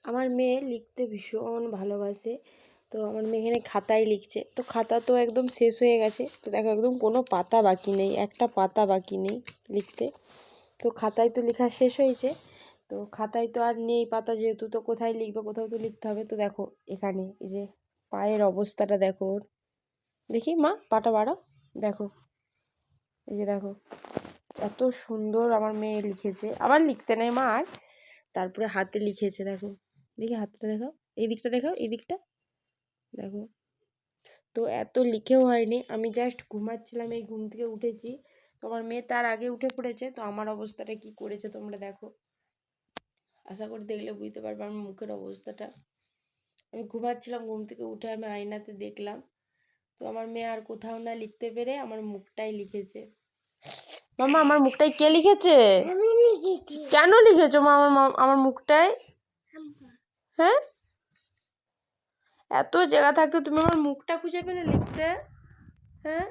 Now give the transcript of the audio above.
আমার মেয়ে লিখতে ভীষণ ভালোবাসে। তো আমার মেয়ে এখানে খাতায় লিখছে। তো খাতা তো একদম শেষ হয়ে গেছে। তো দেখো একদম কোনো পাতা বাকি নেই, একটা পাতা বাকি নেই লিখতে। তো খাতায় তো লেখা শেষ হয়েছে। তো খাতায় তো আর নেই পাতা, যেহেতু তো কোথায় লিখবে, কোথাও তো লিখতে হবে। তো দেখো এখানে এই যে পায়ের অবস্থাটা দেখো ওর। দেখি মা পাটা বাড়াও, দেখো এই যে দেখো এত সুন্দর আমার মেয়ে লিখেছে। আবার লিখতে নেই মা আর, তারপরে হাতে লিখেছে দেখো। দেখি হাতটা দেখাও, এই দিকটা দেখাও, এই দিকটা দেখো। তো এত লিখেও হয়নি, আমি জাস্ট ঘুমাচ্ছিলাম, এই ঘুম থেকে উঠেছি। তো আমার মেয়ে তার আগে উঠে পড়েছে। তো আমার অবস্থাটা কি করেছে তোমরা দেখো, আশা করি দেখলে বুঝতে পারবে আমার মুখের অবস্থাটা। আমি ঘুমাচ্ছিলাম, ঘুম থেকে উঠে আমি আয়নাতে দেখলাম। তো আমার মেয়ে আর কোথাও না লিখতে পেরে আমার মুখটাই লিখেছে। মামা আমার মুখটাই কে লিখেছে? আমি লিখেছি। কেন লিখেছো মা আমার মুখটায়? হ্যাঁ, এত জায়গা থাকতে তুমি আমার মুখটা খুঁজে পেলে লিখতে? হ্যাঁ।